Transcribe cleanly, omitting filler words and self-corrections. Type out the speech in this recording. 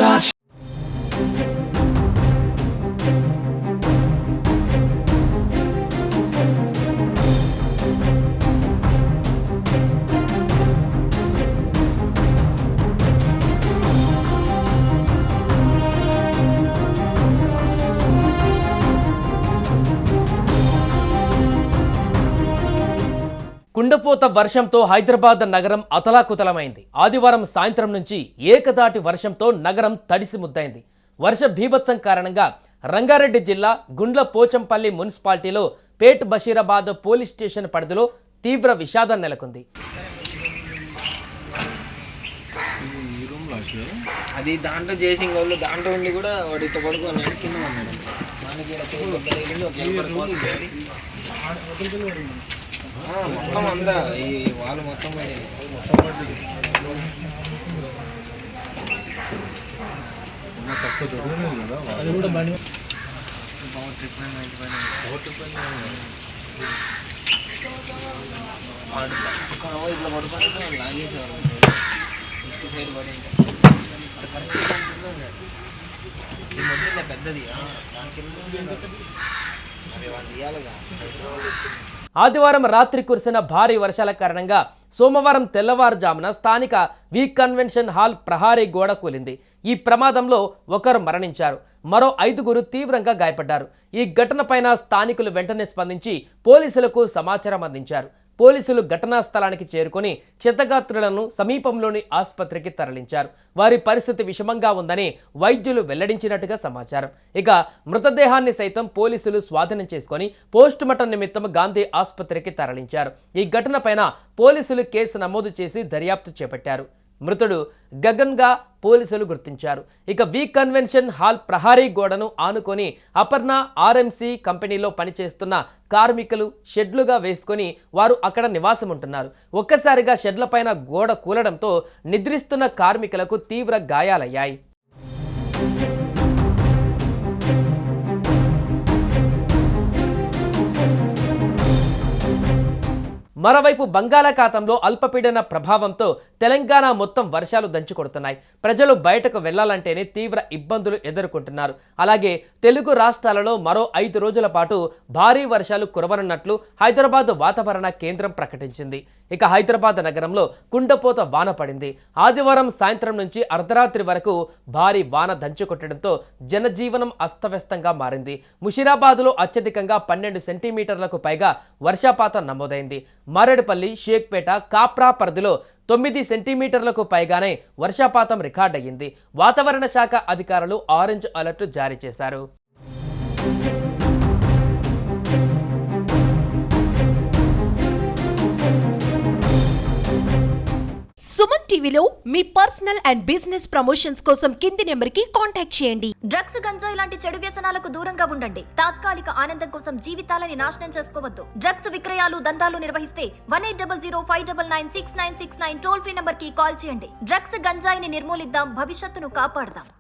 touch. కుండపోత వర్షంతో హైదరాబాద్ నగరం అతలాకుతలమైంది. ఆదివారం సాయంత్రం నుంచి ఏకదాటి వర్షంతో నగరం తడిసి ముద్దైంది. వర్ష భీభత్సం కారణంగా రంగారెడ్డి జిల్లా గుండ్ల పోచంపల్లి మున్సిపాలిటీలో పేట్ బషీరాబాద్ పోలీస్ స్టేషన్ పరిధిలో తీవ్ర విషాదం నెలకొంది. అది దాంట్లో చేసింగ్ వాళ్ళు దాంట్లో ఉండి కూడా వాడితో పడుకొని కింద ఉన్నాడు. మొత్తం అంతా ఈ వాళ్ళు మొత్తం ఇట్లా పడుకొని లాగేసేవారు సైడ్ పడి పెద్దది ఆదివారం రాత్రి కురిసిన భారీ వర్షాల కారణంగా సోమవారం తెల్లవారుజామున స్థానిక వి కన్వెన్షన్ హాల్ ప్రహారీ గోడ కూలింది. ఈ ప్రమాదంలో ఒకరు మరణించారు, మరో 5గురు తీవ్రంగా గాయపడ్డారు. ఈ ఘటనపైన స్థానికులు వెంటనే స్పందించి పోలీసులకు సమాచారం అందించారు. పోలీసులు ఘటనా స్థలానికి చేరుకొని క్షతగాత్రులను సమీపంలోని ఆసుపత్రికి తరలించారు. వారి పరిస్థితి విషమంగా ఉందని వైద్యులు వెల్లడించినట్టుగా సమాచారం. ఇక మృతదేహాన్ని సైతం పోలీసులు స్వాధీనం చేసుకొని పోస్టుమార్టం నిమిత్తం గాంధీ ఆసుపత్రికి తరలించారు. ఈ ఘటనపైన పోలీసులు కేసు నమోదు చేసి దర్యాప్తు చేపట్టారు. మృతుడు గగన్గా పోలీసులు గుర్తించారు. ఇక వి కన్వెన్షన్ హాల్ ప్రహారీ గోడను ఆనుకొని అపర్ణ ఆర్ఎంసీ కంపెనీలో పనిచేస్తున్న కార్మికులు షెడ్లుగా వేసుకొని వారు అక్కడ నివాసం ఉంటున్నారు. ఒక్కసారిగా షెడ్లపైన గోడ కూలడంతో నిద్రిస్తున్న కార్మికులకు తీవ్ర గాయాలయ్యాయి. మరోవైపు బంగాళాఖాతంలో అల్పపీడన ప్రభావంతో తెలంగాణ మొత్తం వర్షాలు దంచుకొడుతున్నాయి. ప్రజలు బయటకు వెళ్లాలంటేనే తీవ్ర ఇబ్బందులు ఎదుర్కొంటున్నారు. అలాగే తెలుగు రాష్ట్రాలలో మరో 5 రోజుల పాటు భారీ వర్షాలు కురవనున్నట్లు హైదరాబాద్ వాతావరణ కేంద్రం ప్రకటించింది. ఇక హైదరాబాద్ నగరంలో కుండపోత వాన పడింది. ఆదివారం సాయంత్రం నుంచి అర్ధరాత్రి వరకు భారీ వాన దంచుకొట్టడంతో జనజీవనం అస్తవ్యస్తంగా మారింది. ముషీరాబాద్లో అత్యధికంగా 12 సెంటీమీటర్లకు పైగా వర్షపాతం నమోదైంది. మారేడుపల్లి, షేక్పేట, కాప్రా పరిధిలో 9 సెంటీమీటర్లకు పైగానే వర్షపాతం రికార్డయ్యింది. వాతావరణ శాఖ అధికారులు ఆరెంజ్ అలర్ట్ జారీ చేశారు. సుమన్ టీవీలో మీ పర్సనల్ అండ్ బిజినెస్ ప్రమోషన్స్ కోసం కింది నెంబర్కి కాంటాక్ట్ చేయండి. డ్రగ్స్, గంజాయి లాంటి చెడు వ్యసనాలకు దూరంగా ఉండండి. తాత్కాలిక ఆనందం కోసం జీవితాలని నాశనం చేసుకోవద్దు. డ్రగ్స్ విక్రయాలు, దందాలు నిర్వహిస్తే 1800599696 టోల్ ఫ్రీ నంబర్ కి కాల్ చేయండి. డ్రగ్స్, గంజాయిని నిర్మూలిద్దాం, భవిష్యత్తును కాపాడదాం.